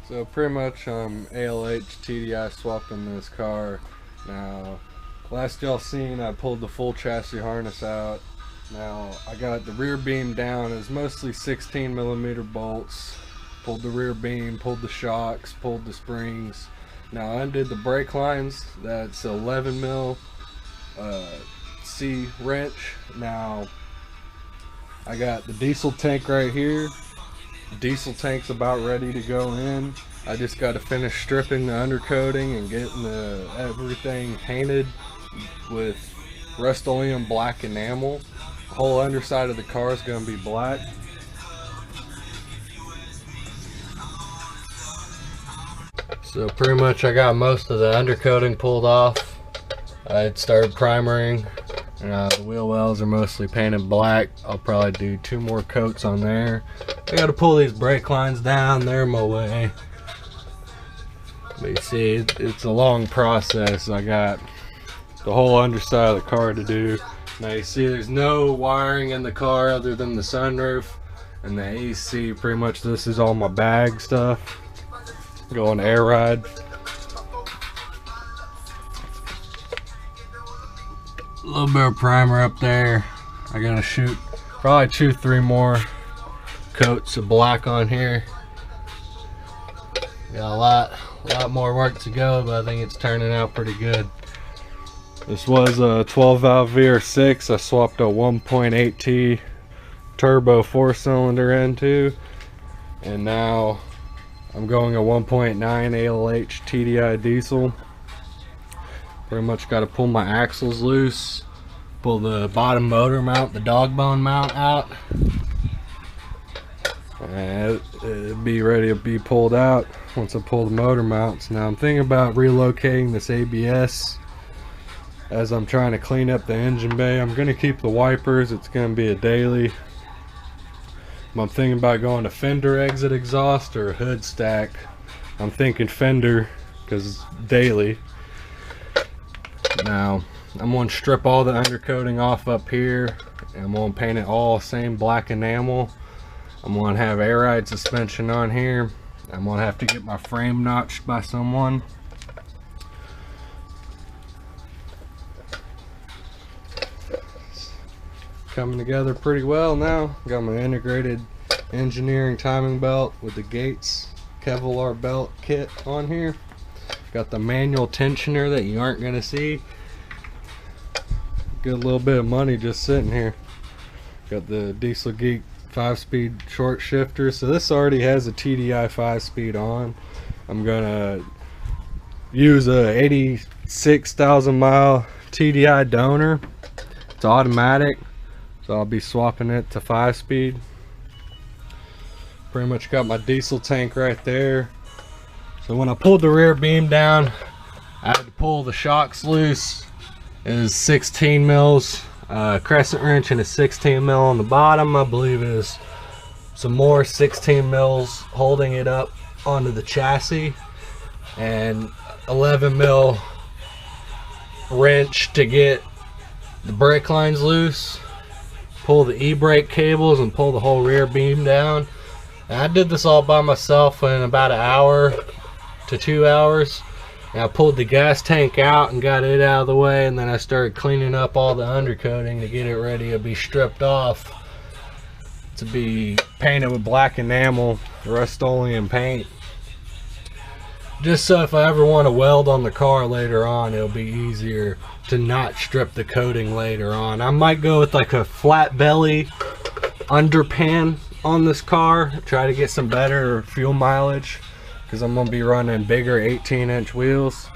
So pretty much ALH TDI swapping this car. Now, last y'all seen, I pulled the full chassis harness out. Now I got the rear beam down. It's mostly 16mm bolts. Pulled the rear beam, pulled the shocks, pulled the springs. Now I undid the brake lines. That's 11mm C wrench. Now I got the diesel tank right here. Diesel tank's about ready to go in. I just got to finish stripping the undercoating and getting everything painted with Rust-Oleum black enamel. The whole underside of the car is going to be black. So pretty much I got most of the undercoating pulled off. I started primering. The wheel wells are mostly painted black. I'll probably do 2 more coats on there. I gotta pull these brake lines down, they're in my way. But you see, it's a long process. I got the whole underside of the car to do. Now you see there's no wiring in the car other than the sunroof and the AC. Pretty much this is all my bag stuff. Going air ride. A little bit of primer up there. I gotta shoot probably 2-3 more coats of black on here. Got a lot more work to go, but I think it's turning out pretty good. This was a 12 valve vr6. I swapped a 1.8T turbo 4-cylinder into, and now I'm going a 1.9 ALH TDI diesel. Pretty much got to pull my axles loose, pull the bottom motor mount, the dog bone mount out, and it'll be ready to be pulled out once I pull the motor mounts. Now I'm thinking about relocating this ABS as I'm trying to clean up the engine bay. I'm going to keep the wipers. It's going to be a daily. I'm thinking about going to fender exit exhaust or hood stack. I'm thinking fender because it's daily. Now I'm going to strip all the undercoating off up here, and I'm going to paint it all same black enamel. I'm going to have air ride suspension on here. I'm going to have to get my frame notched by someone. Coming together pretty well now. Got my integrated engineering timing belt with the Gates Kevlar belt kit on here. Got the manual tensioner that you aren't going to see. Good little bit of money just sitting here. Got the Diesel Geek 5-speed short shifter. So this already has a TDI 5-speed on. I'm going to use a 86,000 mile TDI donor. It's automatic, so I'll be swapping it to 5-speed. Pretty much got my diesel tank right there. So when I pulled the rear beam down, I had to pull the shocks loose. It was 16 mils, crescent wrench and a 16 mil on the bottom. I believe is some more 16 mils holding it up onto the chassis, and 11 mil wrench to get the brake lines loose, pull the e-brake cables, and pull the whole rear beam down. And I did this all by myself in about an hour to 2 hours. And I pulled the gas tank out and got it out of the way, and then I started cleaning up all the undercoating to get it ready to be stripped off to be painted with black enamel, Rust-Oleum paint. Just so if I ever want to weld on the car later on, it'll be easier to not strip the coating later on. I might go with like a flat belly underpan on this car, try to get some better fuel mileage, because I'm going to be running bigger 18-inch wheels.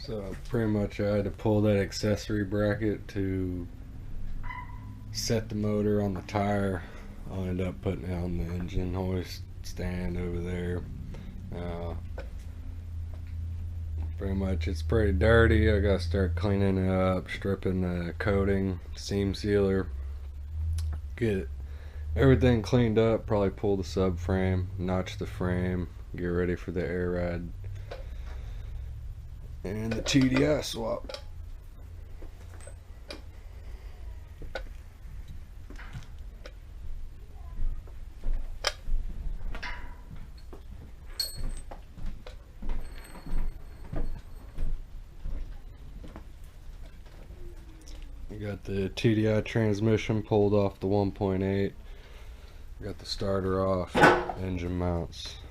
So pretty much I had to pull that accessory bracket to set the motor on the tire. I'll end up putting it on the engine hoist stand over there. Pretty much it's pretty dirty. I gotta start cleaning it up, stripping the coating, seam sealer, get everything cleaned up, probably pull the subframe, notch the frame, get ready for the air ride and the TDI swap. We got the TDI transmission pulled off the 1.8. Got the starter off, engine mounts